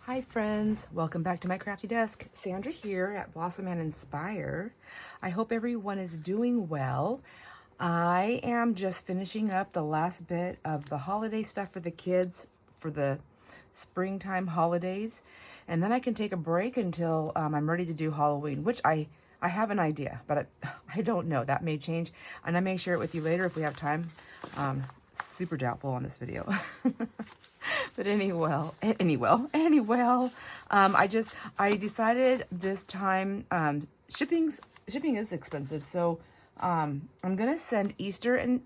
Hi friends, welcome back to my crafty desk. Sandra here at Blossom and Inspire. I hope everyone is doing well. I am just finishing up the last bit of the holiday stuff for the kids for the springtime holidays. And then I can take a break until I'm ready to do Halloween, which I have an idea, but I don't know. That may change, and I may share it with you later if we have time. Super doubtful on this video. But anyway, I decided this time, shipping is expensive. So, I'm going to send Easter and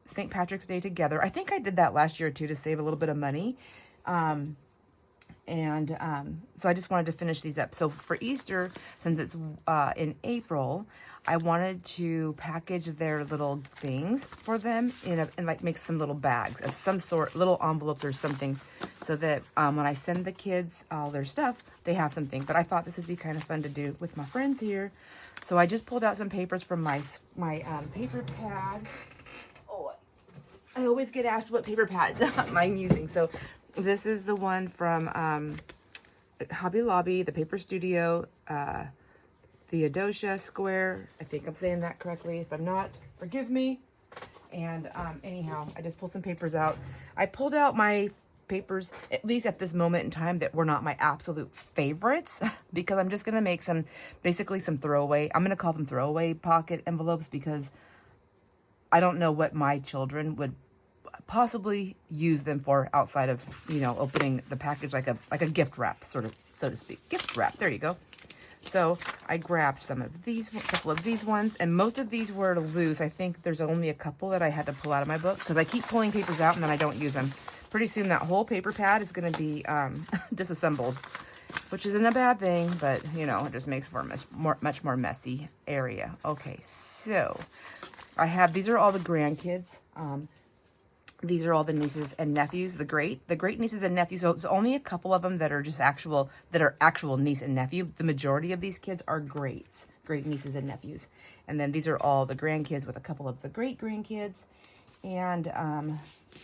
St. Patrick's Day together. I think I did that last year too, to save a little bit of money. So I just wanted to finish these up. So for Easter, since it's in April, I wanted to package their little things for them and like make some little bags of some sort, little envelopes or something, so that when I send the kids all their stuff, they have something. But I thought this would be kind of fun to do with my friends here. So I just pulled out some papers from my paper pad. Oh, I always get asked what paper pad I'm using. So this is the one from Hobby Lobby, the Paper Studio, the Adosha Square. I think I'm saying that correctly. If I'm not, forgive me. And anyhow, I just pulled some papers out. I pulled out my papers, at least at this moment in time, that were not my absolute favorites, because I'm just going to make some, basically some throwaway, I'm going to call them throwaway pocket envelopes, because I don't know what my children would possibly use them for outside of, you know, opening the package like a gift wrap, sort of, so to speak. Gift wrap, there you go. So I grabbed some of these, a couple of these ones, and most of these were loose. I think there's only a couple that I had to pull out of my book, because I keep pulling papers out and then I don't use them. Pretty soon that whole paper pad is going to be disassembled, which isn't a bad thing, but, you know, it just makes for a much more messy area. Okay, so I have, these are all the grandkids. These are all the nieces and nephews, the great nieces and nephews. So it's only a couple of them that are just actual niece and nephew. The majority of these kids are great nieces and nephews. And then these are all the grandkids with a couple of the great grandkids. And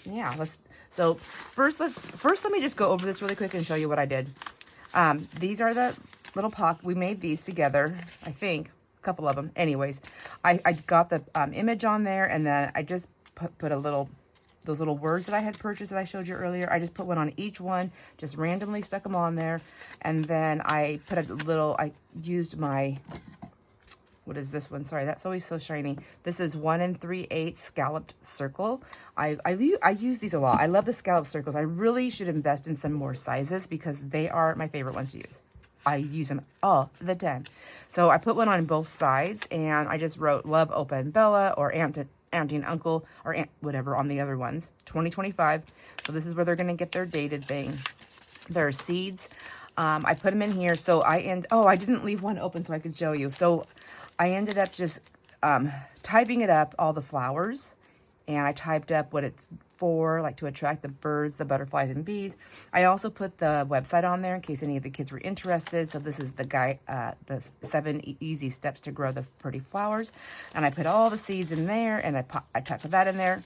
yeah, first let me just go over this really quick and show you what I did. These are the little we made these together, I think, a couple of them. Anyways, I got the image on there, and then I just put a little, those little words that I had purchased that I showed you earlier. I just put one on each one, just randomly stuck them on there. And then I put a little, I used my, what is this one? Sorry, that's always so shiny. This is 1 3/8 scalloped circle. I use these a lot. I love the scalloped circles. I really should invest in some more sizes, because they are my favorite ones to use. I use them all the time. So I put one on both sides, and I just wrote Love, Opa, and Bella, or Auntie and Uncle, or Aunt, whatever on the other ones. 2025. So this is where they're going to get their dated thing. There are seeds. I put them in here. So I didn't leave one open so I could show you. So I ended up just typing it up, all the flowers. And I typed up what it's for, like to attract the birds, the butterflies, and bees. I also put the website on there in case any of the kids were interested. So this is the the 7 easy steps to grow the pretty flowers. And I put all the seeds in there, and I typed that in there.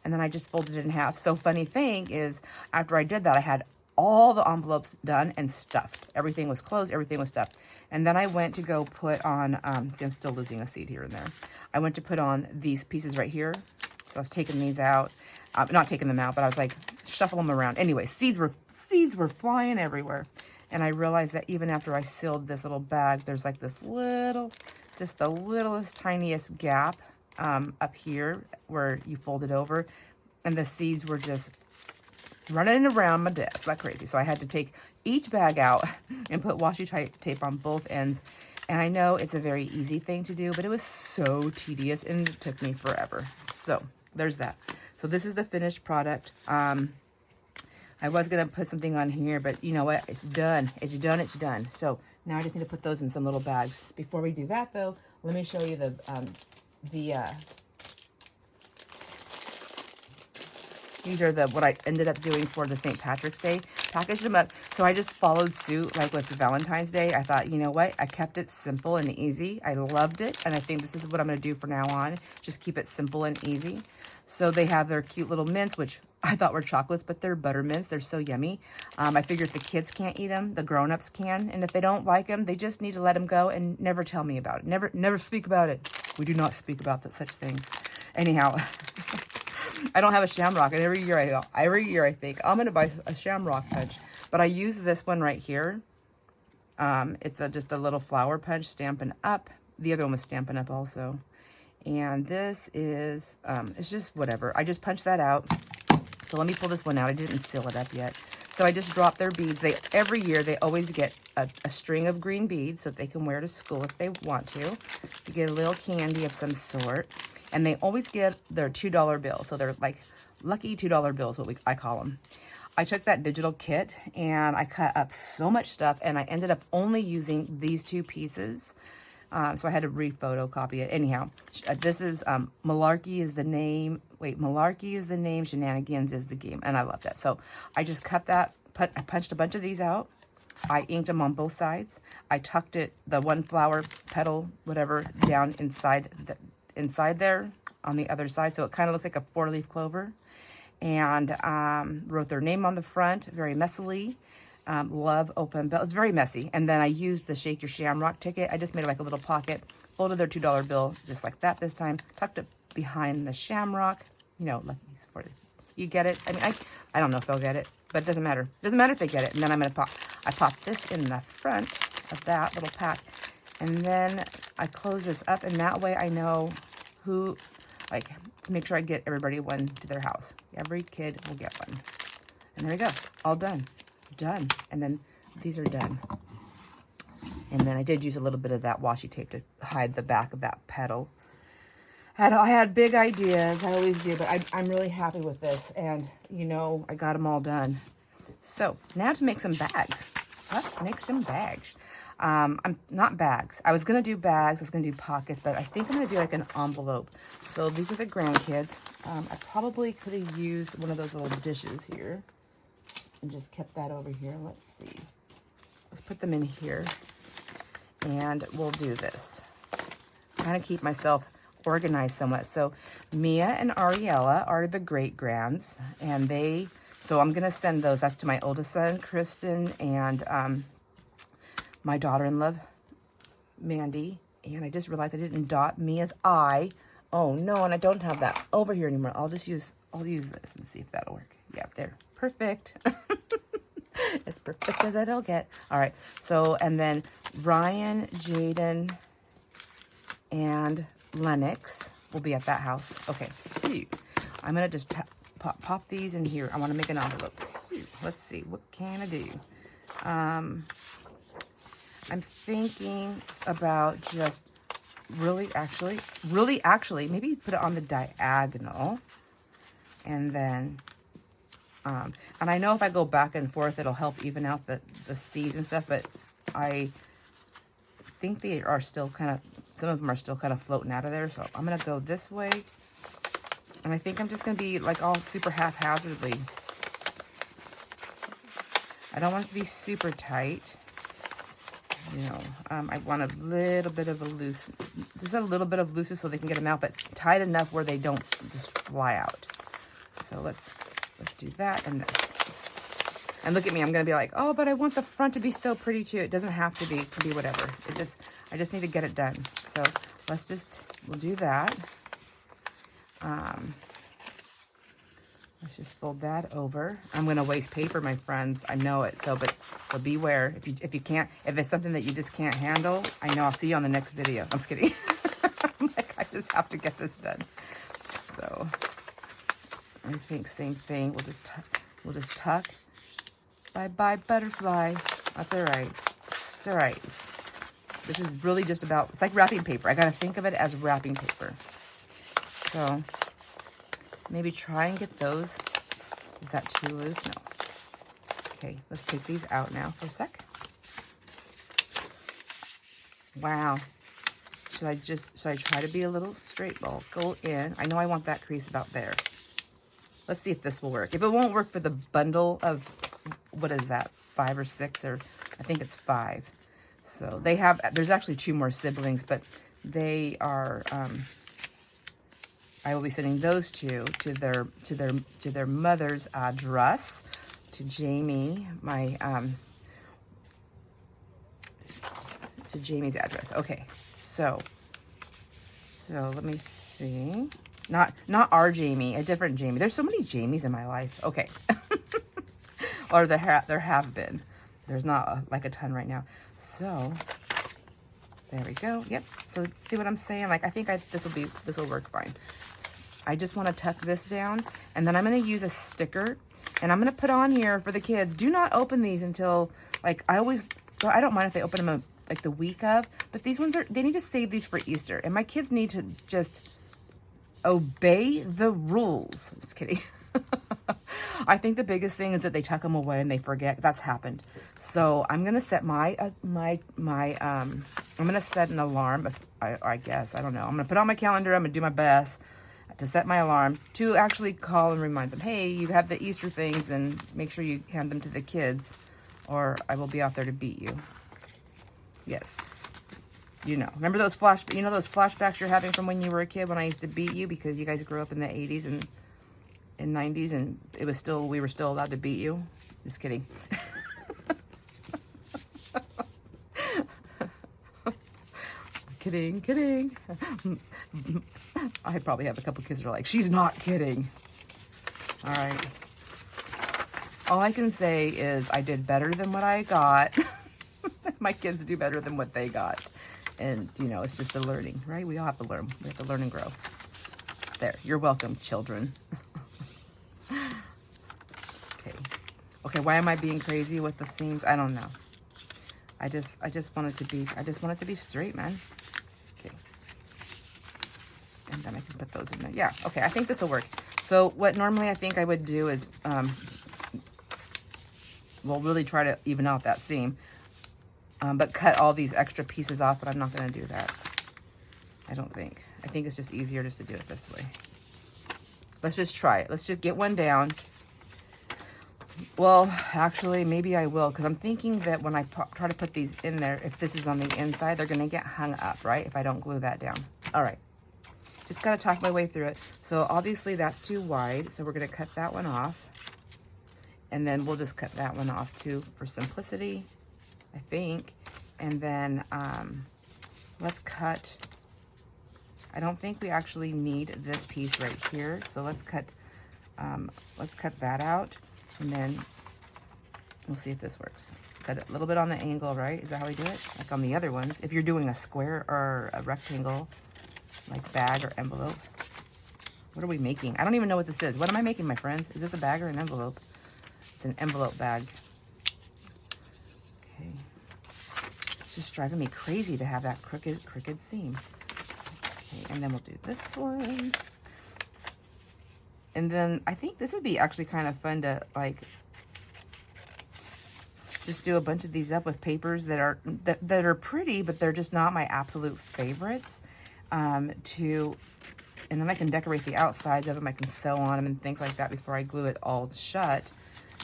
And then I just folded it in half. So funny thing is, after I did that, I had all the envelopes done and stuffed. Everything was closed, everything was stuffed. And then I went to go put on, see, I'm still losing a seed here and there. I went to put on these pieces right here. So I was taking these out, not taking them out, but I was like, shuffle them around. Anyway, seeds were flying everywhere. And I realized that even after I sealed this little bag, there's like this little, just the littlest, tiniest gap up here where you fold it over. And the seeds were just running around my desk like crazy. So I had to take each bag out and put washi tape on both ends. And I know it's a very easy thing to do, but it was so tedious and it took me forever. So there's that. So this is the finished product. I was going to put something on here, but you know what? It's done. It's done. It's done. So now I just need to put those in some little bags. Before we do that, though, let me show you these are what I ended up doing for the St. Patrick's Day. Packaged them up. So I just followed suit like with Valentine's Day. I thought, you know what? I kept it simple and easy. I loved it. And I think this is what I'm going to do from now on. Just keep it simple and easy. So they have their cute little mints, which I thought were chocolates, but they're butter mints. They're so yummy. I figured the kids can't eat them, the grown-ups can. And if they don't like them, they just need to let them go and never tell me about it. Never speak about it. We do not speak about such things. Anyhow, I don't have a shamrock, and every year I think I'm gonna buy a shamrock punch, but I use this one right here. It's just a little flower punch, Stampin' Up. The other one was Stampin' Up also. And this is, it's just whatever. I just punched that out. So let me pull this one out. I didn't seal it up yet. So I just dropped their beads. Every year, they always get a string of green beads so they can wear to school if they want to. You get a little candy of some sort. And they always get their $2 bill. So they're like lucky $2 bills, what I call them. I took that digital kit and I cut up so much stuff, and I ended up only using these 2 pieces. So I had to re-photocopy it. Anyhow, this is Malarkey is the name. Wait, Malarkey is the name. Shenanigans is the game. And I love that. So I just cut that. I punched a bunch of these out. I inked them on both sides. I tucked the one flower petal, whatever, down inside there on the other side. So it kind of looks like a 4-leaf clover. And wrote their name on the front very messily. Love, open bell. It's very messy. And then I used the Shake Your Shamrock ticket. I just made like a little pocket, folded their $2 bill just like that this time, tucked it behind the shamrock. You know, like you get it. I mean, I don't know if they'll get it, but it doesn't matter. It doesn't matter if they get it. And then I pop this in the front of that little pack. And then I close this up, and that way I know who, like, to make sure I get everybody one to their house. Every kid will get one. And there we go. All done. Done. And then these are done. And then I did use a little bit of that washi tape to hide the back of that petal. I had big ideas. I always do, but I'm really happy with this. And, you know, I got them all done. So now to make some bags. Let's make some bags. I'm not bags. I was going to do bags. I was going to do pockets, but I think I'm going to do like an envelope. So these are the grandkids. I probably could have used one of those little dishes here and just kept that over here. Let's see. Let's put them in here, and we'll do this. Kind of keep myself organized somewhat. So Mia and Ariella are the great-grands, and so I'm going to send those. That's to my oldest son, Kristen, and my daughter-in-law, Mandy. And I just realized I didn't dot Mia's I. Oh, no, and I don't have that over here anymore. I'll use this and see if that'll work. Yeah, there. Perfect. As perfect as it'll get. All right. So, and then Ryan, Jaden, and Lennox will be at that house. Okay, so I'm going to just pop these in here. I want to make an envelope. So, let's see. What can I do? I'm thinking about just really actually, maybe put it on the diagonal. And then, and I know if I go back and forth, it'll help even out the seeds and stuff, but I think they are still kind of, some of them are still kind of floating out of there. So I'm going to go this way. And I think I'm just going to be like all super haphazardly. I don't want it to be super tight. You know, I want a little bit of a loose, just a little bit of looseness so they can get them out, but tight enough where they don't just fly out. So let's do that and this. And look at me, I'm going to be like, oh, but I want the front to be so pretty too. It doesn't have to be. It can be whatever. I just need to get it done. So we'll do that. Let's just fold that over. I'm going to waste paper, my friends. I know it. So beware. If you can't, if it's something that you just can't handle, I know. I'll see you on the next video. I'm just kidding. I'm like, I just have to get this done. So I think same thing. We'll just tuck. Bye-bye, butterfly. That's all right. It's all right. This is really just about, it's like wrapping paper. I got to think of it as wrapping paper. So maybe try and get those. Is that too loose? No. Okay, let's take these out now for a sec. Wow. Should I try to be a little straight? Well, go in. I know I want that crease about there. Let's see if this will work. If it won't work for the bundle of, what is that, 5 or 6, or I think it's 5. So they have, there's actually 2 more siblings, but they are, I will be sending those two to their mother's address, to Jamie, to Jamie's address. Okay, so let me see. Not our Jamie, a different Jamie. There's so many Jamies in my life. Okay. Or there have been. There's not like a ton right now. So there we go. Yep. So see what I'm saying? Like, I think this will work fine. I just want to tuck this down, and then I'm going to use a sticker, and I'm going to put on here for the kids. Do not open these until, like, I don't mind if they open them like the week of, but these ones they need to save these for Easter, and my kids need to just obey the rules. Just kidding. I think the biggest thing is that they tuck them away and they forget. That's happened. So I'm gonna set I'm gonna set an alarm. I guess, I don't know. I'm gonna put on my calendar. I'm gonna do my best to set my alarm to actually call and remind them, hey, you have the Easter things, and make sure you hand them to the kids, or I will be out there to beat you. Yes. You know, remember those flashbacks you're having from when you were a kid, when I used to beat you because you guys grew up in the 80s and 90s, and we were still allowed to beat you? Just kidding. Kidding. I probably have a couple kids that are like, she's not kidding. All right. All I can say is I did better than what I got. My kids do better than what they got. And, you know, it's just a learning, right? We all have to learn. We have to learn and grow. There. You're welcome, children. Okay, why am I being crazy with the seams? I don't know. I just want it to be straight, man. Okay. And then I can put those in there. Yeah, okay, I think this will work. So what normally I think I would do is, we'll really try to even out that seam, but cut all these extra pieces off, but I'm not gonna do that. I don't think. I think it's just easier just to do it this way. Let's just try it. Let's just get one down. Well, actually, maybe I will, because I'm thinking that when I try to put these in there, if this is on the inside, they're going to get hung up, right? If I don't glue that down. All right. Just got to talk my way through it. So obviously that's too wide, so we're going to cut that one off. And then we'll just cut that one off too for simplicity, I think. And then let's cut, I don't think we actually need this piece right here. So let's cut that out. And then we'll see if this works. Cut it a little bit on the angle, right? Is that how we do it? Like on the other ones. If you're doing a square or a rectangle, like bag or envelope. What are we making? I don't even know what this is. What am I making, my friends? Is this a bag or an envelope? It's an envelope bag. Okay. It's just driving me crazy to have that crooked seam. Okay, and then we'll do this one. And then I think this would be actually kind of fun to, like, just do a bunch of these up with papers that are pretty, but they're just not my absolute favorites. And then I can decorate the outsides of them. I can sew on them and things like that before I glue it all shut.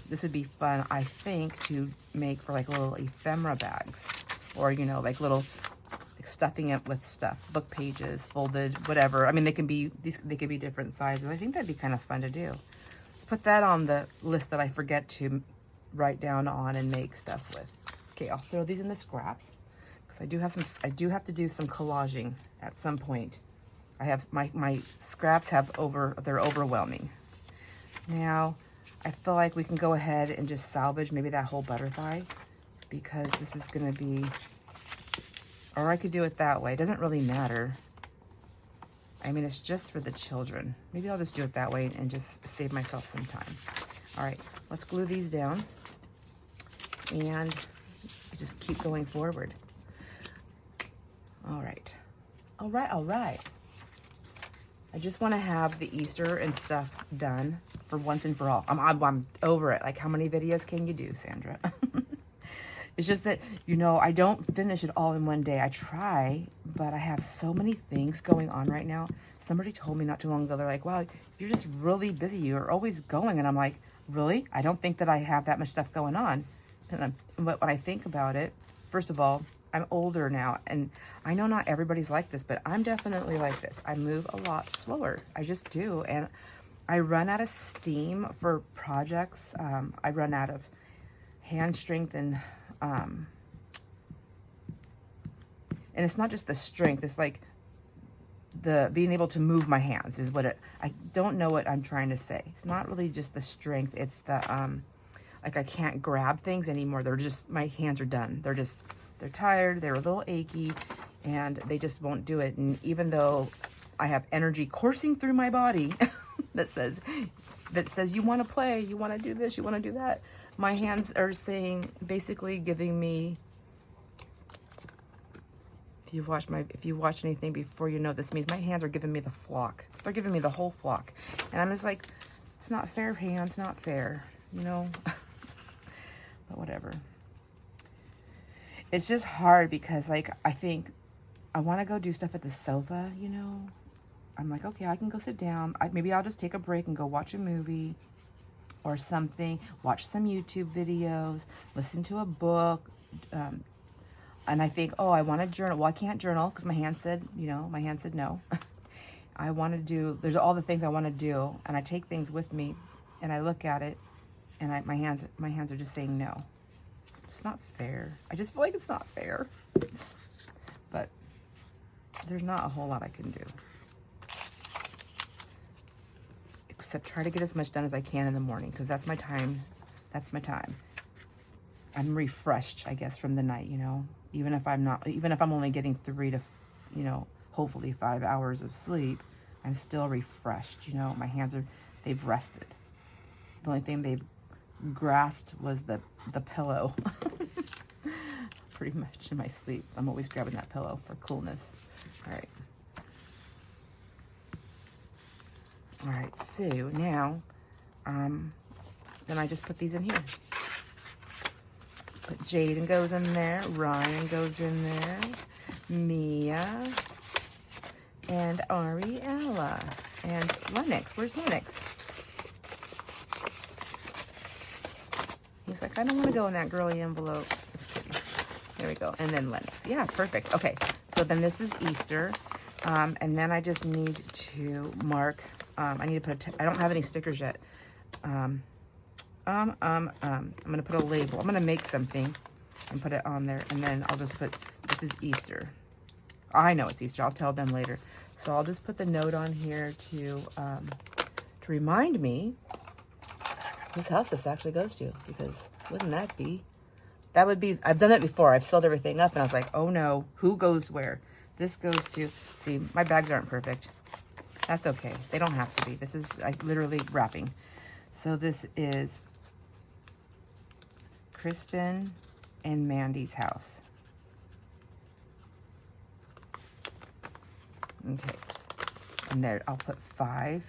This would be fun, I think, to make for like little ephemera bags, or, you know, like little, stuffing it with stuff, book pages, folded, whatever. I mean, they can be different sizes. I think that'd be kind of fun to do. Let's put that on the list that I forget to write down on and make stuff with. Okay, I'll throw these in the scraps because I do have to do some collaging at some point. I have my scraps they're overwhelming. Now, I feel like we can go ahead and just salvage maybe that whole butterfly, because this is going to be, or I could do it that way. It doesn't really matter. I mean, it's just for the children. Maybe I'll just do it that way and just save myself some time. All right, let's glue these down and just keep going forward. All right. I just want to have the Easter and stuff done for once and for all. I'm over it. Like, how many videos can you do, Sandra? It's just that, you know, I don't finish it all in one day. I try, but I have so many things going on right now. Somebody told me not too long ago, they're like, wow, you're just really busy. You're always going. And I'm like, really? I don't think that I have that much stuff going on. But when I think about it, first of all, I'm older now, and I know not everybody's like this, but I'm definitely like this. I move a lot slower. I just do, and I run out of steam for projects. I run out of hand strength, and it's not just the strength. It's like the being able to move my hands is what I don't know what I'm trying to say. It's not really just the strength. It's the like I can't grab things anymore. They're just, my hands are done. They're tired. They're a little achy, and they just won't do it. And even though I have energy coursing through my body that says you want to play, you want to do this, you want to do that, my hands are saying, basically giving me, if you watch anything before, you know this means my hands are giving me the flock. They're giving me the whole flock. And I'm just like, it's not fair, hands, not fair, you know? But whatever. It's just hard because, like, I think I want to go do stuff at the sofa, you know? I'm like, okay, I can go sit down. Maybe I'll just take a break and go watch a movie or something, watch some YouTube videos, listen to a book, and I think, oh, I want to journal. Well, I can't journal because my hand said no. I want to do, there's all the things I want to do, and I take things with me, and I look at it, and my hands are just saying no. It's just not fair. I just feel like it's not fair. But there's not a whole lot I can do, except try to get as much done as I can in the morning, because that's my time. That's my time. I'm refreshed, I guess, from the night, you know. Even if I'm only getting 3 to, you know, hopefully 5 hours of sleep, I'm still refreshed, you know. My hands they've rested. The only thing they've grasped was the pillow. Pretty much in my sleep, I'm always grabbing that pillow for coolness. All right, so now, then I just put these in here. But Jaden goes in there, Ryan goes in there, Mia, and Ariella, and Lennox. Where's Lennox? He's like, I don't want to go in that girly envelope. Just kidding. There we go. And then Lennox. Yeah, perfect. Okay, so then this is Easter, and then I just need to mark. I need to put I don't have any stickers yet. I'm gonna put a label. I'm gonna make something and put it on there, and then I'll just put, this is Easter. I know it's Easter. I'll tell them later. So I'll just put the note on here to remind me whose house this actually goes to, because wouldn't that be? That would be, I've done it before. I've filled everything up, and I was like, oh no, who goes where? This goes to, see, my bags aren't perfect. That's okay. They don't have to be. This is literally wrapping. So this is Kristen and Mandy's house. Okay. And there, I'll put 5.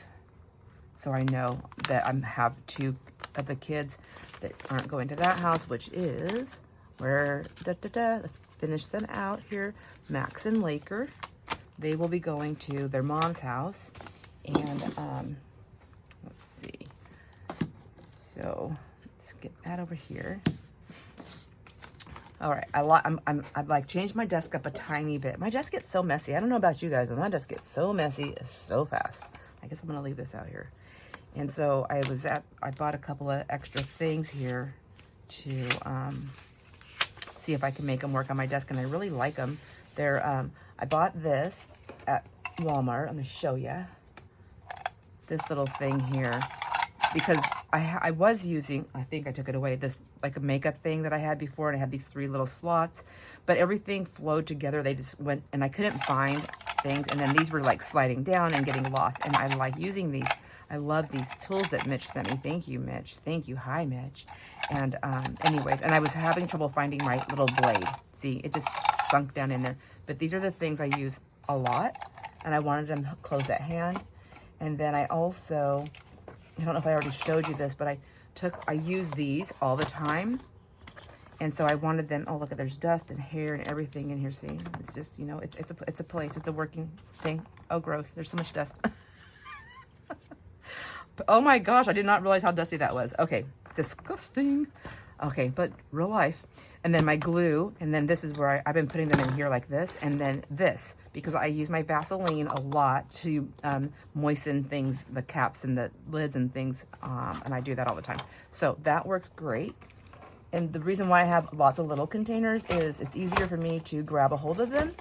So I know that I have 2 of the kids that aren't going to that house, which is where, let's finish them out here. Max and Laker. They will be going to their mom's house. And let's see. So let's get that over here. All right, I've like changed my desk up a tiny bit. My desk gets so messy. I don't know about you guys, but my desk gets so messy so fast. I guess I'm gonna leave this out here. And so I bought a couple of extra things here to see if I can make them work on my desk, and I really like them. They're I bought this at Walmart. I'm gonna show you this little thing here, because I was using, I think I took it away, this like a makeup thing that I had before, and I had these 3 little slots, but everything flowed together. They just went, and I couldn't find things, and then these were like sliding down and getting lost, and I like using these. I love these tools that Mitch sent me. Thank you, Mitch. Thank you. Hi, Mitch. And anyways, and I was having trouble finding my little blade. See, it just sunk down in there. But these are the things I use a lot, and I wanted them close at hand. And then I also, I don't know if I already showed you this, but I use these all the time. And so I wanted them, oh, look, there's dust and hair and everything in here. See, it's just, you know, it's a place, it's a working thing. Oh, gross. There's so much dust. Oh my gosh, I did not realize how dusty that was. Okay, disgusting. Okay, but real life. And then my glue, and then this is where I've been putting them in here like this, and then this, because I use my Vaseline a lot to moisten things, the caps and the lids and things, and I do that all the time. So that works great. And the reason why I have lots of little containers is it's easier for me to grab a hold of them,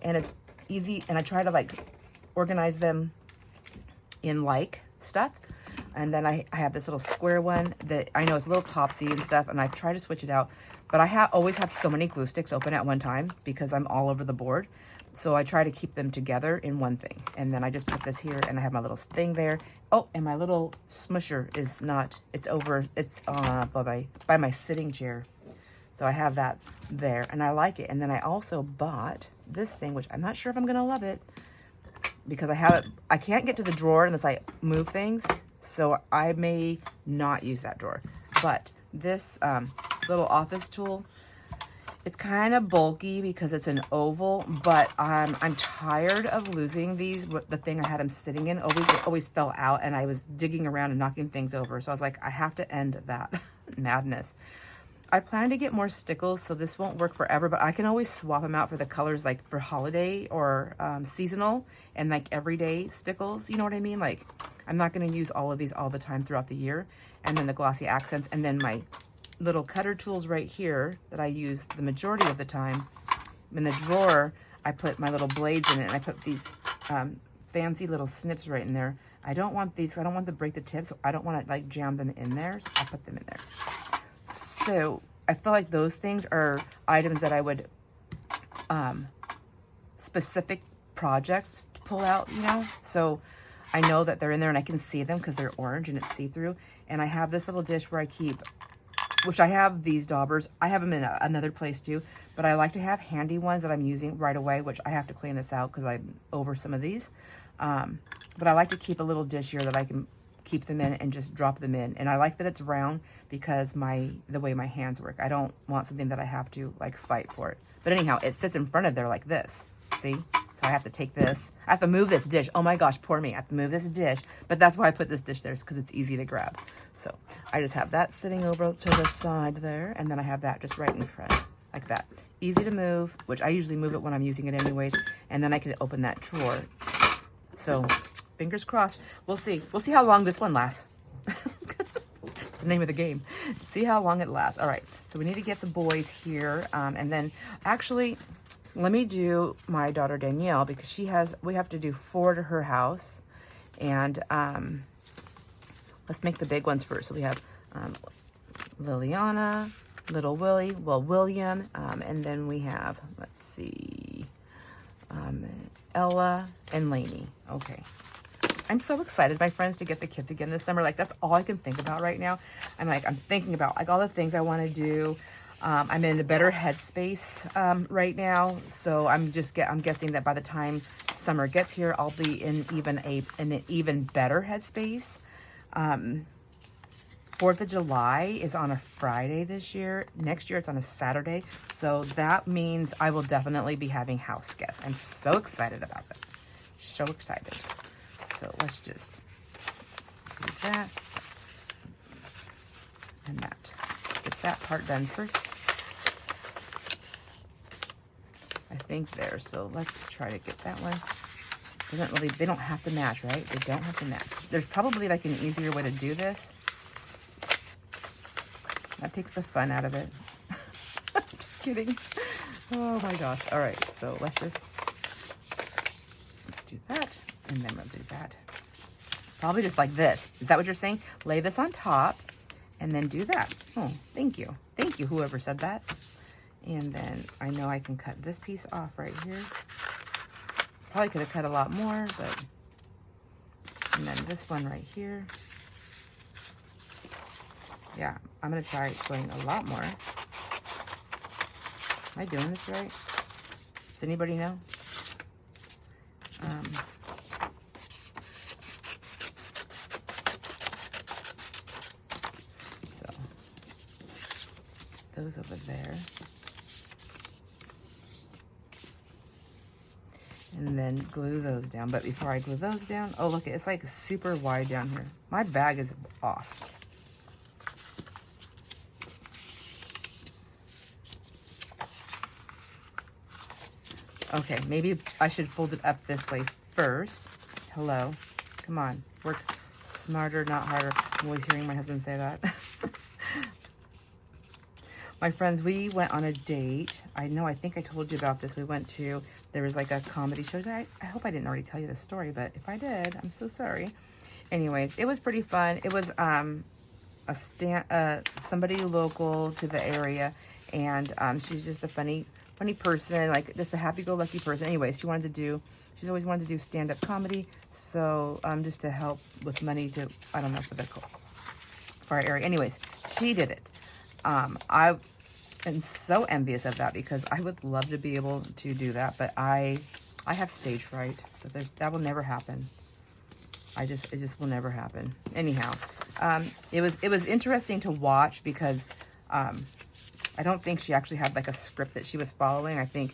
and it's easy, and I try to like organize them in like stuff. And then I have this little square one that I know it's a little topsy and stuff, and I've tried to switch it out, but I always have so many glue sticks open at one time because I'm all over the board. So I try to keep them together in one thing. And then I just put this here, and I have my little thing there. Oh, and my little smusher is not, it's over, it's by my sitting chair. So I have that there, and I like it. And then I also bought this thing, which I'm not sure if I'm gonna love it, because I have it, I can't get to the drawer unless I move things. So I may not use that drawer. But this little office tool, it's kind of bulky because it's an oval, but I'm tired of losing these. The thing I had them sitting in always fell out, and I was digging around and knocking things over. So I was like, I have to end that madness. I plan to get more stickles, so this won't work forever, but I can always swap them out for the colors, like for holiday or seasonal and like everyday stickles. You know what I mean? Like, I'm not going to use all of these all the time throughout the year. And then the glossy accents, and then my little cutter tools right here that I use the majority of the time. In the drawer, I put my little blades in it, and I put these fancy little snips right in there. I don't want these, I don't want to break the tips. So I don't want to like jam them in there, so I put them in there. So I feel like those things are items that I would, specific projects to pull out, you know? So I know that they're in there and I can see them because they're orange and it's see-through. And I have this little dish where I keep, which I have these daubers. I have them in another place too, but I like to have handy ones that I'm using right away, which I have to clean this out because I'm over some of these. But I like to keep a little dish here that I can keep them in and just drop them in. And I like that it's round because the way my hands work. I don't want something that I have to like fight for it. But anyhow, it sits in front of there like this. See? So I have to take this. I have to move this dish. Oh my gosh, poor me. I have to move this dish. But that's why I put this dish there, because it's easy to grab. So I just have that sitting over to the side there. And then I have that just right in front, like that. Easy to move, which I usually move it when I'm using it anyways. And then I can open that drawer. So fingers crossed. We'll see. We'll see how long this one lasts. It's the name of the game. See how long it lasts. All right. So we need to get the boys here. And then actually, let me do my daughter Danielle, because we have to do 4 to her house. And let's make the big ones first. So we have Liliana, little Willie, William, and then we have, let's see, Ella and Lainey. Okay. I'm so excited, my friends, to get the kids again this summer. Like, that's all I can think about right now. I'm thinking about like all the things I want to do. I'm in a better headspace right now. So I'm guessing that by the time summer gets here, I'll be in an even better headspace. 4th of July is on a Friday this year. Next year, it's on a Saturday. So that means I will definitely be having house guests. I'm so excited about that. So excited. So let's just do that and that. Get that part done first. I think there. So let's try to get that one. They don't have to match, right? They don't have to match. There's probably like an easier way to do this. That takes the fun out of it. Just kidding. Oh my gosh. All right. So let's do that. And then we'll do that. Probably just like this. Is that what you're saying? Lay this on top and then do that. Oh, thank you. Thank you, whoever said that. And then I know I can cut this piece off right here. Probably could have cut a lot more, but... And then this one right here. Yeah, I'm going to try going a lot more. Am I doing this right? Does anybody know? So, those over there. And then glue those down. But before I glue those down, oh look, it's like super wide down here. My bag is off. Okay, maybe I should fold it up this way first. Hello. Come on. Work smarter, not harder. I'm always hearing my husband say that. My friends, we went on a date. I think I told you about this. We went to, there was like a comedy show. I hope I didn't already tell you this story, but if I did, I'm so sorry. Anyways, it was pretty fun. It was somebody local to the area, and she's just a funny person, like just a happy-go-lucky person. Anyways, she's always wanted to do stand-up comedy, so just to help with money to, I don't know, for our area. Anyways, she did it. I am so envious of that because I would love to be able to do that, but I have stage fright, so that will never happen. It just will never happen. Anyhow, it was interesting to watch because I don't think she actually had like a script that she was following. I think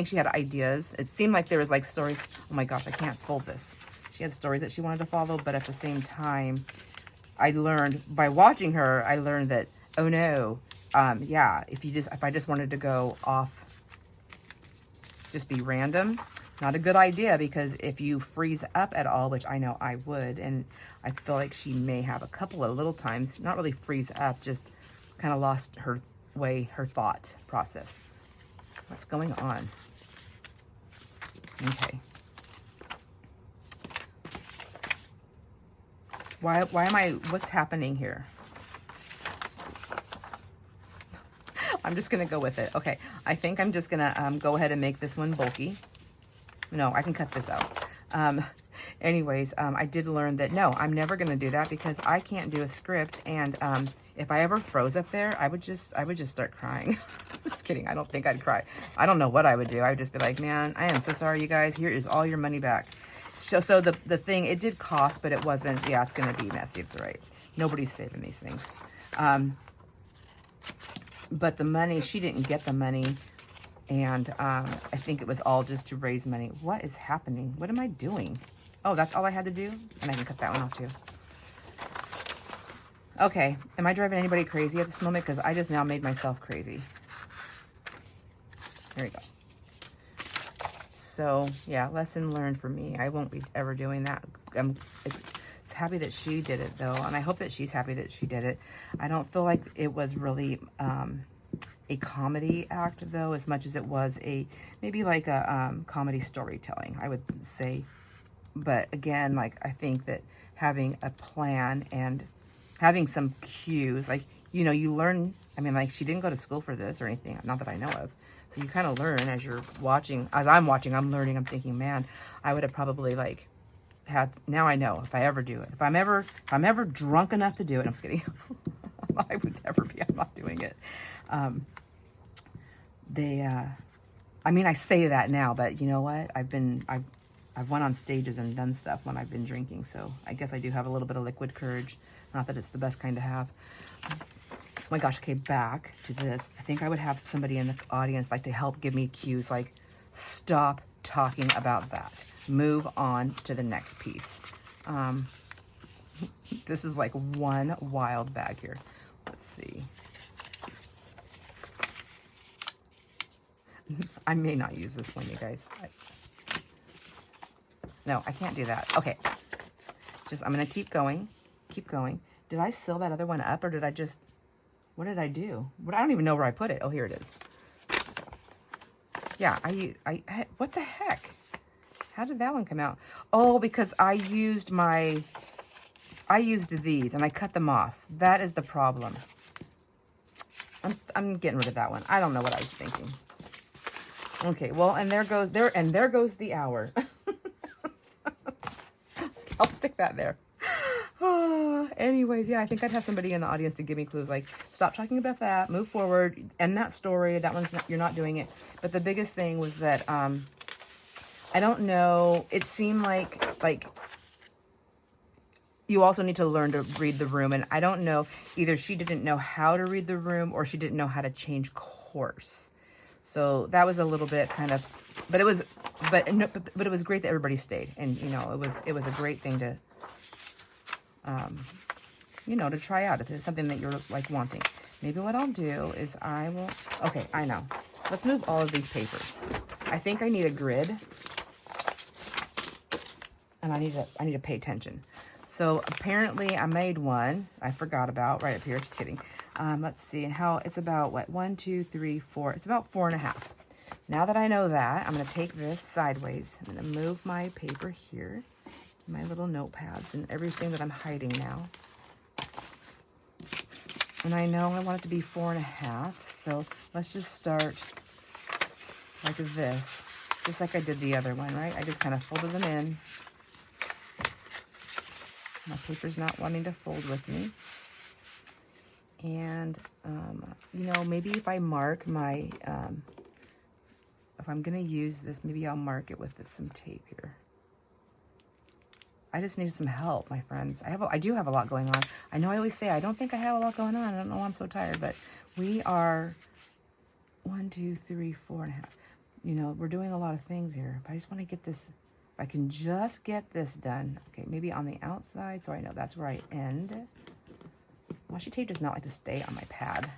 she had ideas. It seemed like there was like stories. Oh my gosh, I can't fold this. She had stories that she wanted to follow, but at the same time, I learned by watching her, that, oh no, yeah, if I just wanted to go off, just be random, not a good idea, because if you freeze up at all, which I know I would, and I feel like she may have a couple of little times, not really freeze up, just kind of lost her thought process. What's going on? Okay. What's happening here? I'm just going to go with it. Okay. I think I'm just going to go ahead and make this one bulky. No, I can cut this out. Anyways, I did learn that, no, I'm never going to do that because I can't do a script. And if I ever froze up there, I would just start crying. Just kidding. I don't think I'd cry. I don't know what I would do. I would just be like, man, I am so sorry, you guys. Here is all your money back. So the thing, it did cost, but it wasn't, yeah, it's going to be messy. It's all right. Nobody's saving these things. But the money, she didn't get the money. And I think it was all just to raise money. What is happening? What am I doing? Oh, that's all I had to do? And I can cut that one off too. Okay, am I driving anybody crazy at this moment? Because I just now made myself crazy. There we go. So, yeah, lesson learned for me. I won't be ever doing that. I'm happy that she did it, though, and I hope that she's happy that she did it. I don't feel like it was really a comedy act, though, as much as it was maybe like a comedy storytelling, I would say. But again, like, I think that having a plan and having some cues, like, you learn. I mean, like, she didn't go to school for this or anything, not that I know of. So you kind of learn as you're watching. As I'm watching, I'm learning. I'm thinking, man, I would have probably like now I know if I ever do it. If I'm ever drunk enough to do it, I'm just kidding. I would never be. I'm not doing it. I mean, I say that now, but you know what? I've went on stages and done stuff when I've been drinking, so I guess I do have a little bit of liquid courage. Not that it's the best kind to have. Oh my gosh, okay, back to this. I think I would have somebody in the audience like to help give me cues, like, stop talking about that. Move on to the next piece. This is like one wild bag here. Let's see. I may not use this one, you guys. No, I can't do that. Okay. I'm going to keep going. Keep going. Did I seal that other one up, or did I just... What did I do? I don't even know where I put it. Oh, here it is. Yeah, what the heck? How did that one come out? Oh, because I used these and I cut them off. That is the problem. I'm getting rid of that one. I don't know what I was thinking. Okay, well, and there goes the hour. I'll stick that there. Anyways, yeah, I think I'd have somebody in the audience to give me clues, like, stop talking about that, move forward, end that story, that one's not, you're not doing it. But the biggest thing was that, I don't know, it seemed like you also need to learn to read the room, and I don't know, either she didn't know how to read the room, or she didn't know how to change course. So that was a little bit kind of, but it was great that everybody stayed, and, it was a great thing to, to try out if it's something that you're like wanting. Maybe what I'll do is okay, I know. Let's move all of these papers. I think I need a grid, and I need to pay attention. So apparently I made one I forgot about right up here. Just kidding. Let's see, and how it's about what, 1, 2, 3, 4. It's about 4.5. Now that I know that, I'm going to take this sideways. I'm going to move my paper here, my little notepads, and everything that I'm hiding now. And I know I want it to be 4.5, so let's just start like this, just like I did the other one, right? I just kind of folded them in. My paper's not wanting to fold with me. And, you know, maybe if I mark my, if I'm going to use this, maybe I'll mark it with some tape here. I just need some help, my friends. I do have a lot going on. I know I always say I don't think I have a lot going on. I don't know why I'm so tired, but we are 1, 2, 3, 4.5. You know, we're doing a lot of things here, but I just want to get this. If I can just get this done. Okay, maybe on the outside, so I know that's where I end. Washi tape does not like to stay on my pad.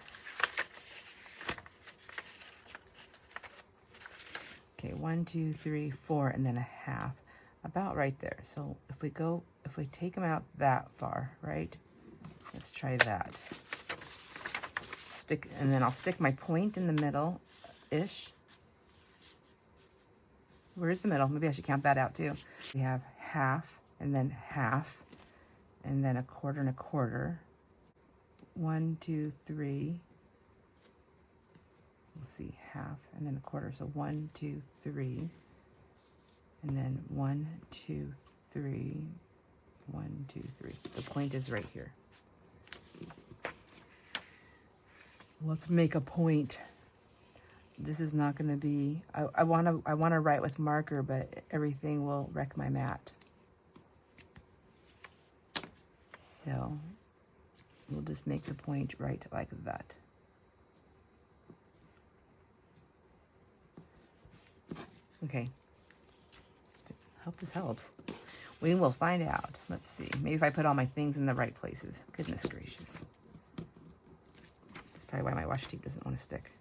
Okay, 1, 2, 3, 4, and then a half. About right there. So if we take them out that far, right? Let's try that. And then I'll stick my point in the middle-ish. Where's the middle? Maybe I should count that out too. We have half, and then 1/2, and then 1/4 and 1/4. 1, 2, 3. Let's see, 1/2, and then 1/4. So 1, 2, 3. And then 1, 2, 3, 1, 2, 3. The point is right here. Let's make a point. This is not going to be. I want to write with marker, but everything will wreck my mat. So we'll just make the point right like that. Okay. Hope this helps. We will find out. Let's see. Maybe if I put all my things in the right places. Goodness gracious. That's probably why my washi tape doesn't want to stick.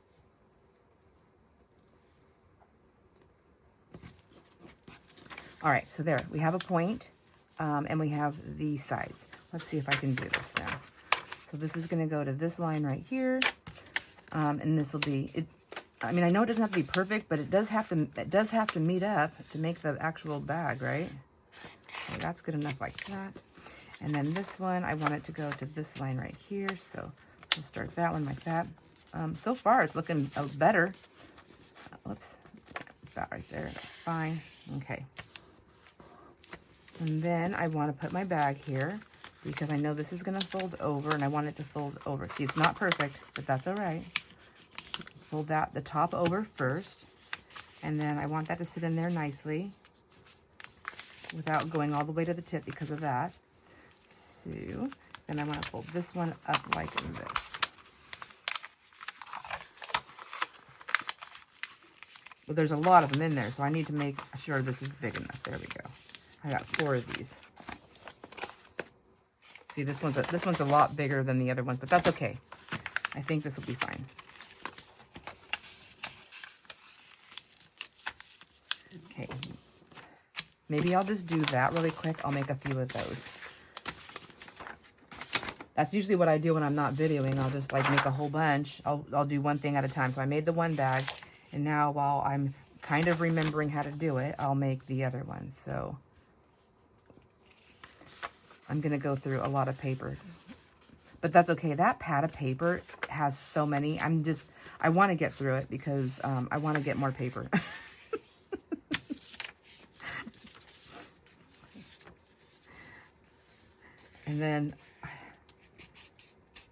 All right, so there. We have a point, and we have these sides. Let's see if I can do this now. So this is going to go to this line right here, and this will be it. I mean, I know it doesn't have to be perfect, but it does have to meet up to make the actual bag, right? So that's good enough like that. And then this one, I want it to go to this line right here. So we'll start that one like that. So far, it's looking better. Whoops, that right there, that's fine. Okay. And then I want to put my bag here because I know this is going to fold over, and I want it to fold over. See, it's not perfect, but that's all right. Fold the top over first, and then I want that to sit in there nicely without going all the way to the tip because of that. So then I want to fold this one up like this. Well, there's a lot of them in there, so I need to make sure this is big enough. There we go. I got 4 of these. See, this one's a lot bigger than the other ones, but that's okay. I think this will be fine. Okay, maybe I'll just do that really quick. I'll make a few of those. That's usually what I do when I'm not videoing. I'll just like make a whole bunch. I'll do one thing at a time. So I made the one bag, and now while I'm kind of remembering how to do it, I'll make the other one. So I'm gonna go through a lot of paper, but that's okay. That pad of paper has so many. I want to get through it because I want to get more paper. And then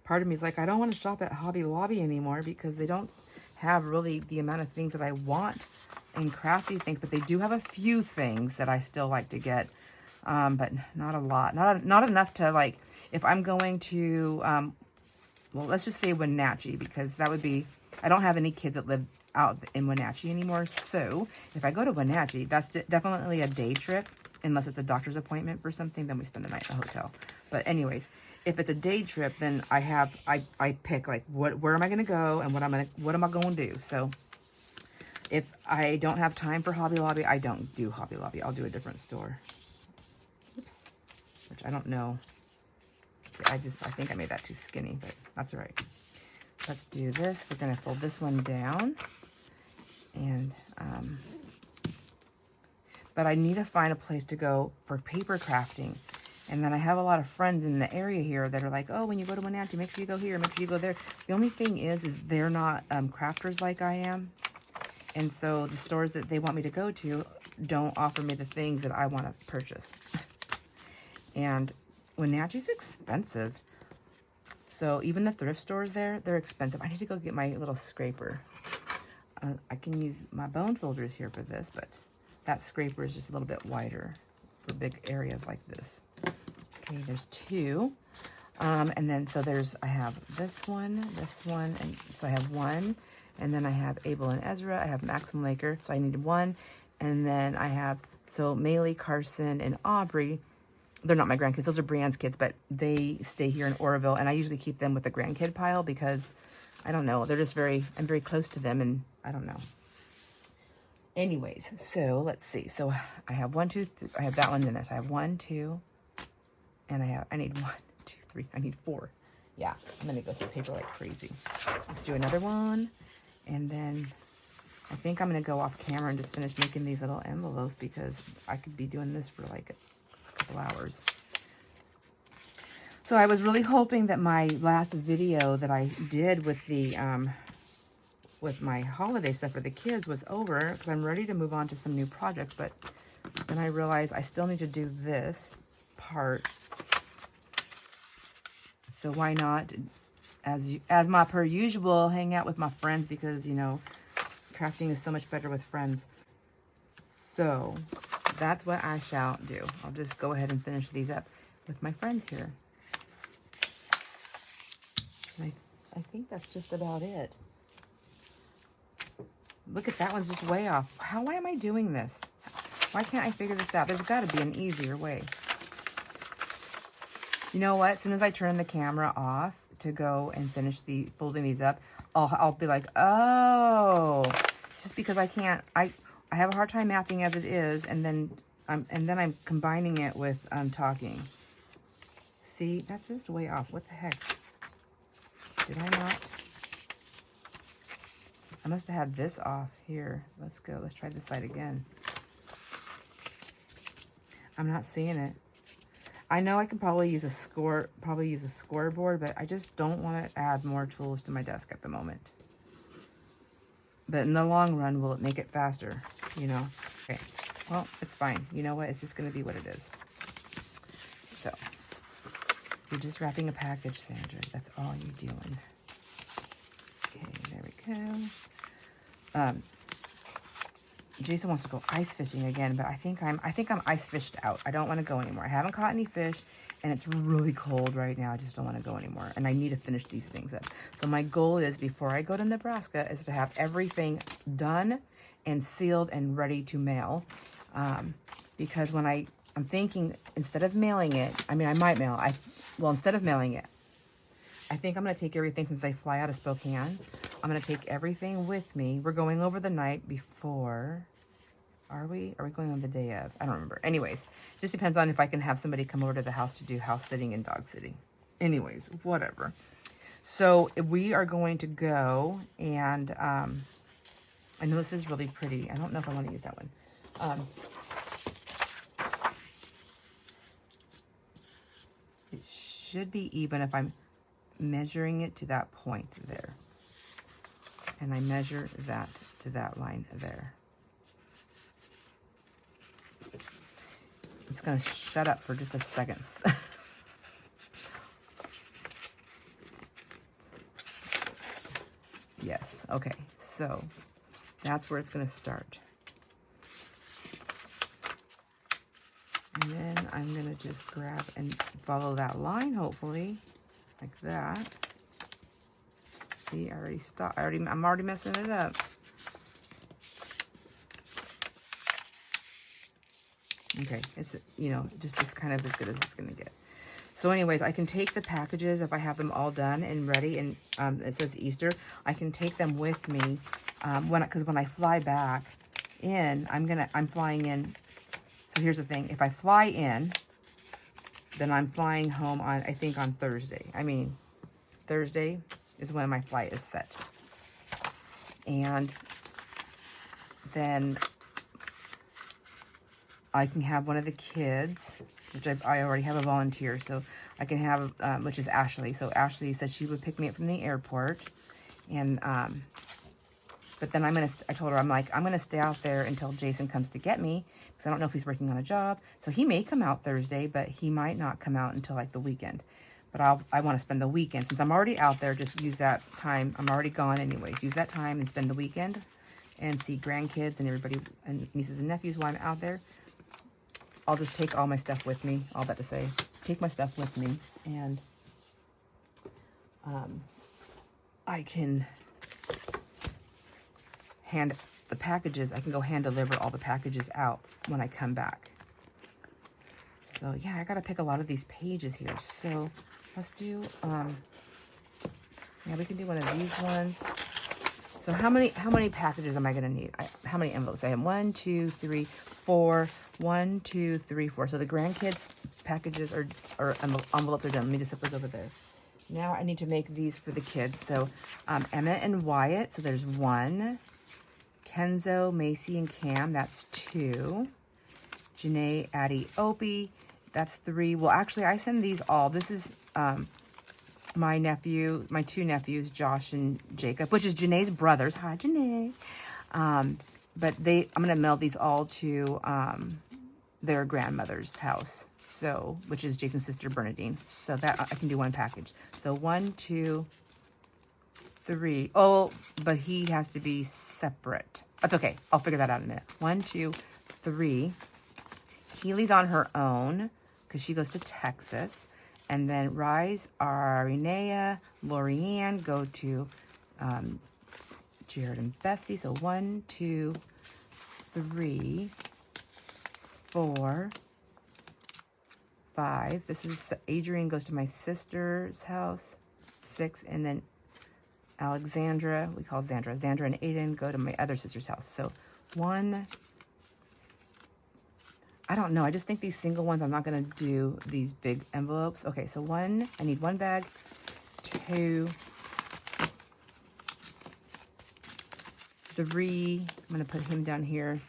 part of me is like, I don't want to shop at Hobby Lobby anymore because they don't have really the amount of things that I want and crafty things, but they do have a few things that I still like to get, but not a lot. Not enough to, like, if I'm going to, well, let's just say Wenatchee, because that would be, I don't have any kids that live out in Wenatchee anymore, so if I go to Wenatchee, that's definitely a day trip. Unless it's a doctor's appointment for something, then we spend the night in a hotel. But anyways, if it's a day trip, then I pick like where am I gonna go and what am I gonna do. So If I don't have time for Hobby Lobby, I don't do Hobby Lobby. I'll do a different store. Oops. Which I don't know. I think I made that too skinny, but that's all right. Let's do this. We're going to fold this one down. And, but I need to find a place to go for paper crafting. And then I have a lot of friends in the area here that are like, oh, when you go to Wenatchee, make sure you go here, make sure you go there. The only thing is they're not crafters like I am. And so the stores that they want me to go to don't offer me the things that I want to purchase. And Wenatchee's expensive. So even the thrift stores there, they're expensive. I need to go get my little scraper. I can use my bone folders here for this, but that scraper is just a little bit wider for big areas like this. Okay, there's two. And then, so I have this one, and so I have one. And then I have Abel and Ezra. I have Max and Laker, so I needed one. And then I have, so Maylee, Carson, and Aubrey. They're not my grandkids. Those are Brianne's kids, but they stay here in Oroville. And I usually keep them with the grandkid pile because, I don't know, they're just I'm very close to them, and I don't know. Anyways, so let's see. So I have 1, 2, 3. I have that one in there. So I have 1, 2, and I need 1, 2, 3. I need 4. Yeah, I'm going to go through paper like crazy. Let's do another one. And then I think I'm going to go off camera and just finish making these little envelopes because I could be doing this for like a couple hours. So I was really hoping that my last video that I did with the with my holiday stuff for the kids was over because I'm ready to move on to some new projects, but then I realized I still need to do this part. So why not, as my per usual, hang out with my friends because, you know, crafting is so much better with friends. So that's what I shall do. I'll just go ahead and finish these up with my friends here. And I think that's just about it. Look at that one's just way off. Why am I doing this? Why can't I figure this out? There's got to be an easier way. You know what? As soon as I turn the camera off to go and finish folding these up, I'll be like, oh, it's just because I can't. I have a hard time mapping as it is, and then I'm combining it with talking. See, that's just way off. What the heck? Did I not? I must have had this off here. Let's go. Let's try this side again. I'm not seeing it. I know I can probably use a scoreboard, but I just don't want to add more tools to my desk at the moment. But in the long run, will it make it faster? You know? Okay. Well, it's fine. You know what? It's just going to be what it is. So, you're just wrapping a package, Sandra. That's all you're doing. Okay, there we go. Jason wants to go ice fishing again, but I think I'm ice fished out. I don't want to go anymore. I haven't caught any fish, and it's really cold right now. I just don't want to go anymore, and I need to finish these things up. So my goal is, before I go to Nebraska, is to have everything done and sealed and ready to mail. Because when I'm thinking, instead of mailing it, I mean, I might mail. Instead of mailing it, I think I'm going to take everything, since I fly out of Spokane. I'm going to take everything with me. We're going over the night before. Are we going on the day of? I don't remember. Anyways, just depends on if I can have somebody come over to the house to do house sitting and dog sitting. Anyways, whatever. So we are going to go, and I know this is really pretty. I don't know if I want to use that one. It should be even if I'm measuring it to that point there, and I measure that to that line there. I'm just going to shut up for just a second. Yes, okay, so that's where it's going to start. And then I'm going to just grab and follow that line, hopefully. Like that. See, I already stopped. I'm already messing it up. Okay, it's, you know, just it's kind of as good as it's going to get. So anyways, I can take the packages if I have them all done and ready, and it says Easter. I can take them with me because when I fly back in, I'm flying in. So here's the thing. If I fly in, then I'm flying home on, I think on Thursday. Thursday is when my flight is set. And then I can have one of the kids, which I already have a volunteer, so I can have, which is Ashley. So Ashley said she would pick me up from the airport. And, but then I told her, I'm going to stay out there until Jason comes to get me, because I don't know if he's working on a job. So he may come out Thursday, but he might not come out until like the weekend. But I want to spend the weekend. Since I'm already out there, just use that time. I'm already gone anyways. Use that time and spend the weekend and see grandkids and everybody and nieces and nephews while I'm out there. I'll just take all my stuff with me. All that to say, take my stuff with me, and I can hand the packages. I can go hand deliver all the packages out when I come back. So yeah, I gotta pick a lot of these pages here. So let's do, yeah, we can do one of these ones. So how many packages am I gonna need? How many envelopes? I have 1, 2, 3, 4. 1, 2, 3, 4. So the grandkids packages or envelopes are done. Let me just put those over there. Now I need to make these for the kids. So Emmett and Wyatt. So there's 1. Kenzo, Macy, and Cam. That's 2. Janae, Addie, Opie. That's 3. Well, actually, I send these all. This is my 2 nephews, Josh and Jacob, which is Janae's brothers. Hi, Janae. But I'm going to mail these all to their grandmother's house, so, which is Jason's sister, Bernadine. So that I can do one package. So 1, 2, 3. Oh, but he has to be separate. That's okay. I'll figure that out in a minute. 1, 2, 3. Keely's on her own because she goes to Texas. And then Rise, Arinea, Lorianne go to Jared and Bessie. So 1, 2, 3, 4, 5. This is Adrian goes to my sister's house. 6. And then Alexandra, we call Sandra and Aiden go to my other sister's house. So 1, I don't know. I just think these single ones, I'm not going to do these big envelopes. Okay, so 1, I need 1 bag. 2, 3, I'm going to put him down here.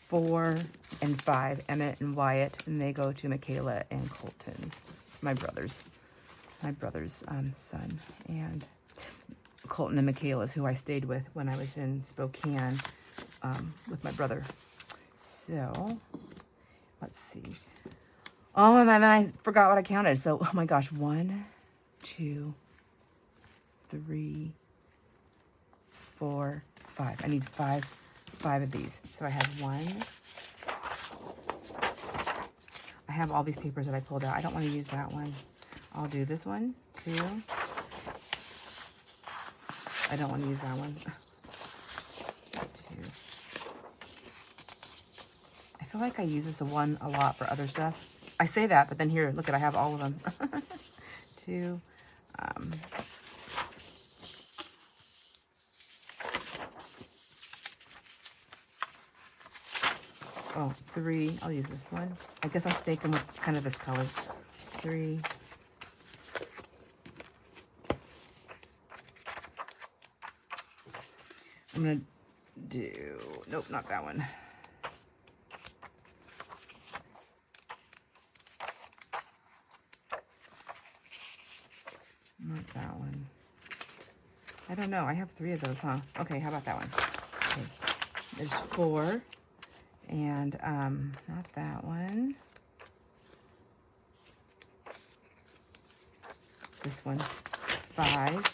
4 and 5, Emmett and Wyatt, and they go to Michaela and Colton. It's my brother's son. And Colton and Michaela's who I stayed with when I was in Spokane with my brother. So let's see. Oh, and then I forgot what I counted. So, oh my gosh, 1, 2, 3, 4, 5. I need 5 of these. So I have 1. I have all these papers that I pulled out. I don't want to use that one. I'll do this one. 2. I don't want to use that one. 2. I feel like I use this one a lot for other stuff. I say that, but then here, look I have all of them. 2. Oh, 3. I'll use this one. I guess I'm staking with kind of this color. 3. I'm going to do... Nope, not that one. Not that one. I don't know. I have 3 of those, huh? Okay, how about that one? Okay. There's 4. And not that one. This one. 5.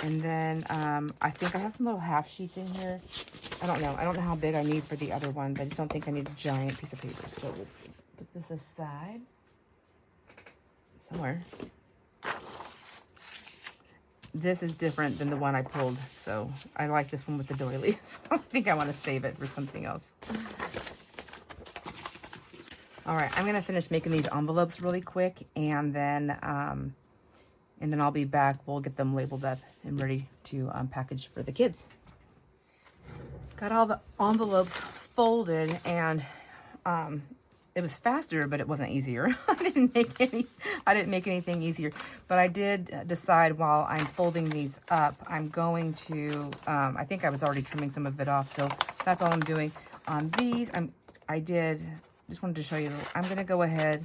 And then I think I have some little half sheets in here. I don't know. I don't know how big I need for the other ones. I just don't think I need a giant piece of paper. So we'll put this aside somewhere. This is different than the one I pulled, so I like this one with the doilies. I think I want to save it for something else. All right, I'm gonna finish making these envelopes really quick, and then I'll be back. We'll get them labeled up and ready to package for the kids. Got all the envelopes folded, and it was faster, but it wasn't easier. I didn't make anything easier, but I did decide while I'm folding these up, I'm going to, I think I was already trimming some of it off, so that's all I'm doing. On these, just wanted to show you, I'm going to go ahead,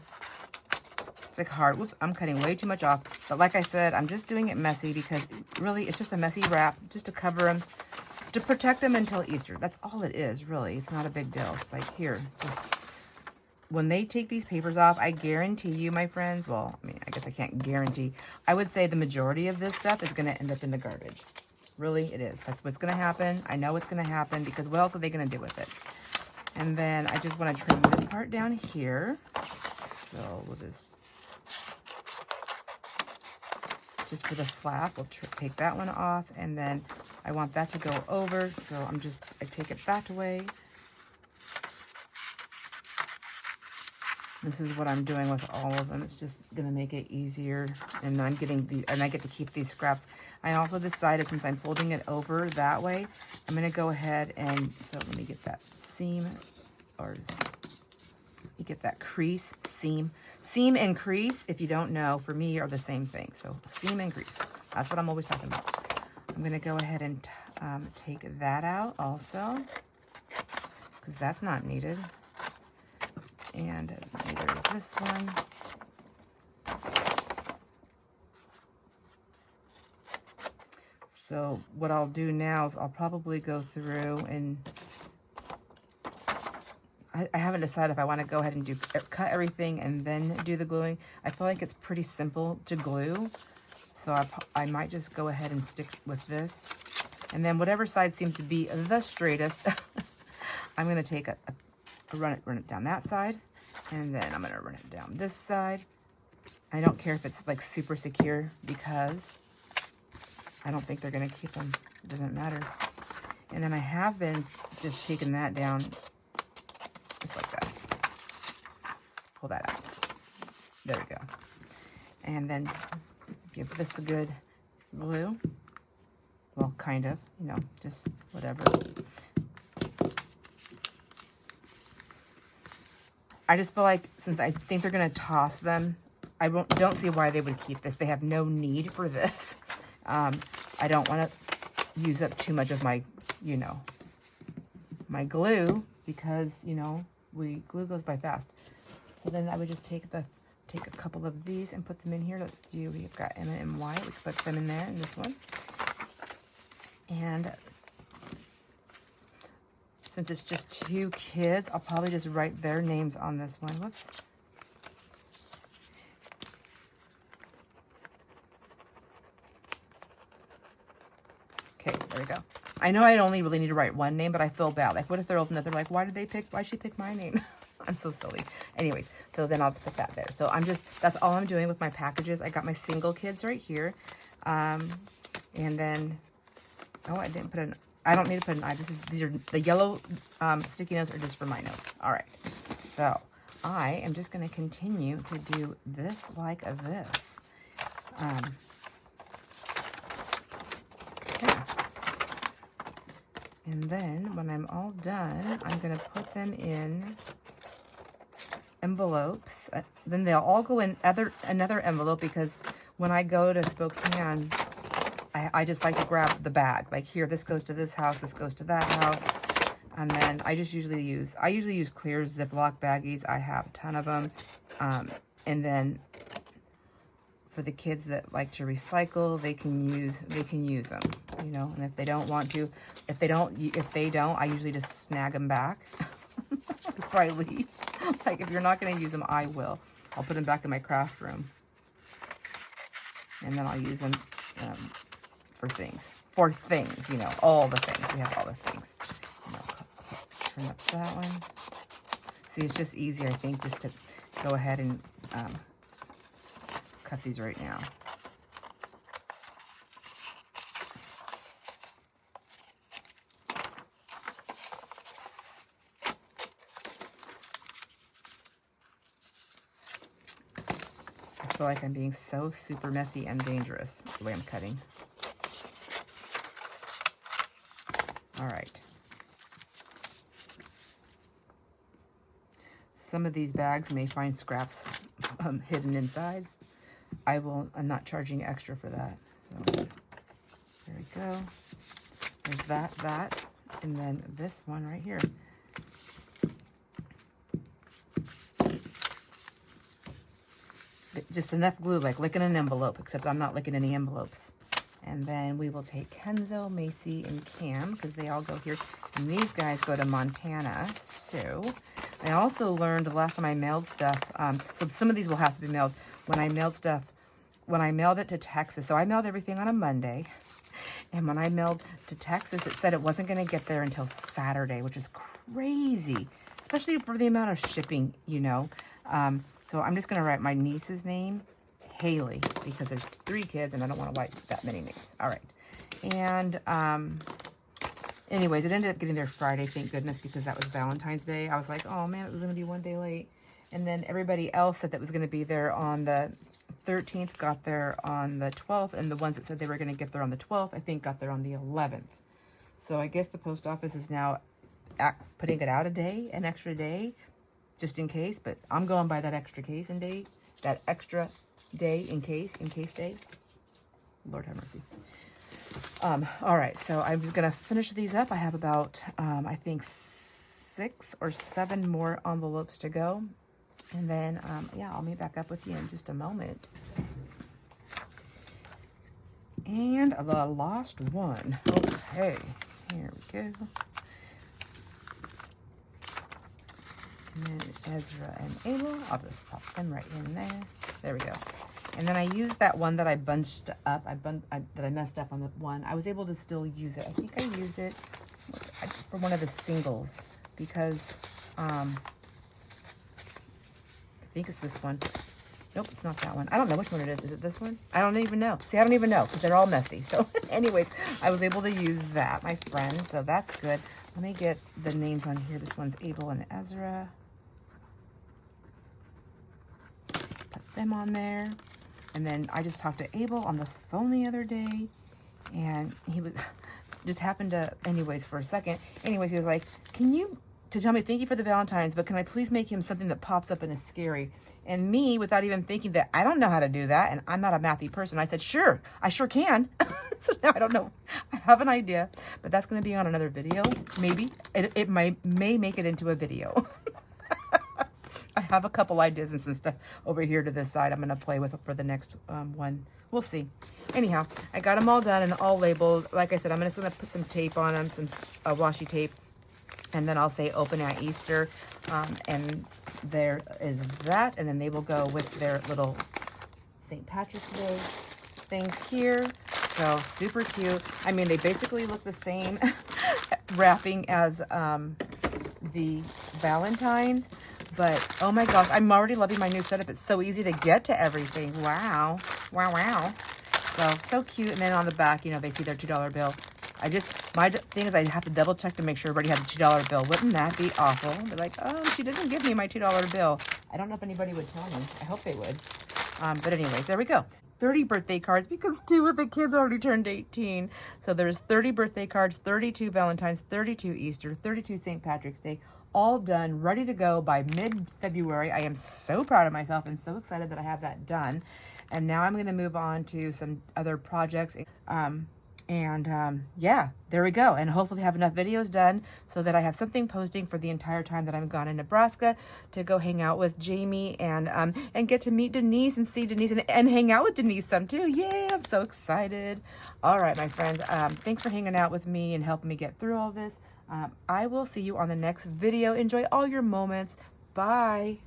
it's like hard, whoops, I'm cutting way too much off, but like I said, I'm just doing it messy because really it's just a messy wrap, just to cover them, to protect them until Easter. That's all it is, really. It's not a big deal. It's like, here, just, when they take these papers off, I guarantee you, my friends, well, I mean, I guess I can't guarantee, I would say the majority of this stuff is going to end up in the garbage. Really, it is. That's what's going to happen. I know it's going to happen because what else are they going to do with it? And then I just want to trim this part down here. So we'll just for the flap, we'll take that one off, and then I want that to go over, so I take it that way. This is what I'm doing with all of them. It's just gonna make it easier, and then I get to keep these scraps. I also decided, since I'm folding it over that way, I'm gonna go ahead and, so let me get that seam, or you get that crease, seam. Seam and crease, if you don't know, for me are the same thing. So seam and crease, that's what I'm always talking about. I'm gonna go ahead and take that out also, because that's not needed. And neither is this one. So what I'll do now is I'll probably go through and I haven't decided if I want to go ahead and cut everything and then do the gluing. I feel like it's pretty simple to glue, so I might just go ahead and stick with this. And then whatever side seems to be the straightest, I'm going to take run it down that side, and then I'm going to run it down this side. I don't care if it's like super secure because I don't think they're going to keep them. It doesn't matter. And then I have been just taking that down just like that. Pull that out. There we go. And then give this a good glue. Well, kind of, just whatever. I just feel like, since I think they're going to toss them, I don't see why they would keep this. They have no need for this. I don't want to use up too much of my, my glue, because, glue goes by fast. So then I would just take a couple of these and put them in here. We've got Emma and Wyatt. We can put them in there, in this one. And since it's just 2 kids, I'll probably just write their names on this one. Whoops. Okay, there we go. I know I only really need to write one name, but I feel bad. Like, what if they're open up? They're like, why'd she pick my name? I'm so silly. Anyways, so then I'll just put that there. So that's all I'm doing with my packages. I got my single kids right here. And then, I don't need to put an I. These are the yellow sticky notes are just for my notes. All right. So I am just going to continue to do this like this. Yeah. And then when I'm all done, I'm going to put them in envelopes. Then they'll all go in another envelope, because when I go to Spokane, I just like to grab the bag. Like, here, this goes to this house, this goes to that house. And then I usually use clear Ziploc baggies. I have a ton of them. And then for the kids that like to recycle, they can use them, and if they don't want to, if they don't, I usually just snag them back before I leave. Like, if you're not going to use them, I will. I'll put them back in my craft room. And then I'll use them for things, all the things. We have all the things. Turn up that one. See, it's just easier, I think, just to go ahead and cut these right now. I feel like I'm being so super messy and dangerous the way I'm cutting. All right. Some of these bags may find scraps hidden inside. I'm not charging extra for that. So there we go. There's that, and then this one right here. Just enough glue, like licking an envelope, except I'm not licking any envelopes. And then we will take Kenzo, Macy, and Cam, because they all go here. And these guys go to Montana. So I also learned the last time I mailed stuff, so some of these will have to be mailed. When I mailed it to Texas, so I mailed everything on a Monday. And when I mailed to Texas, it said it wasn't going to get there until Saturday, which is crazy, especially for the amount of shipping, you know. So I'm just going to write my niece's name, Haley, because there's 3 kids and I don't want to write that many names. All right. And anyways, it ended up getting there Friday, thank goodness, because that was Valentine's Day. I was like, oh man, it was going to be 1 day late. And then everybody else said that was going to be there on the 13th, got there on the 12th. And the ones that said they were going to get there on the 12th, I think got there on the 11th. So I guess the post office is now putting it out a day, an extra day, just in case. But I'm going by that extra case and day, that extra day in case day. Lord have mercy. All right, so I'm just gonna finish these up. I have about I think 6 or 7 more envelopes to go, and then yeah, I'll meet back up with you in just a moment. And the last one. Okay, here we go. And then Ezra and Ayla, I'll just pop them right in there. There we go. And then I used that one that I bunched up, that I messed up on the one. I was able to still use it. I think I used it for one of the singles because I think it's this one. Nope, it's not that one. I don't know which one it is. Is it this one? I don't even know. See, I don't even know because they're all messy. So anyways, I was able to use that, my friends. So that's good. Let me get the names on here. This one's Abel and Ezra. Put them on there. And then I just talked to Abel on the phone the other day. And he was just happened to, anyways, for a second. Anyways, he was like, can you, to tell me thank you for the Valentines, but can I please make him something that pops up and is scary? And me, without even thinking that I don't know how to do that, and I'm not a mathy person, I said, sure, I sure can. So now I don't know. I have an idea, but that's going to be on another video. Maybe. It may make it into a video. I have a couple ideas and some stuff over here to this side I'm going to play with for the next one. We'll see. Anyhow, I got them all done and all labeled. Like I said, I'm just going to put some tape on them, some washi tape. And then I'll say open at Easter. And there is that. And then they will go with their little St. Patrick's Day things here. So super cute. I mean, they basically look the same wrapping as the Valentine's. But, oh my gosh, I'm already loving my new setup. It's so easy to get to everything. Wow. Wow, wow. So cute. And then on the back, you know, they see their $2 bill. My thing is I have to double check to make sure everybody has a $2 bill. Wouldn't that be awful? They're like, oh, she didn't give me my $2 bill. I don't know if anybody would tell me. I hope they would. But anyways, there we go. 30 birthday cards because 2 of the kids already turned 18. So there's 30 birthday cards, 32 Valentine's, 32 Easter, 32 St. Patrick's Day, all done, ready to go by mid-February. I am so proud of myself and so excited that I have that done. And now I'm going to move on to some other projects. Yeah, there we go. And hopefully have enough videos done so that I have something posting for the entire time that I'm gone in Nebraska to go hang out with Jamie and get to meet Denise and see Denise and hang out with Denise some too. Yay, I'm so excited. All right, my friends, thanks for hanging out with me and helping me get through all this. I will see you on the next video. Enjoy all your moments. Bye.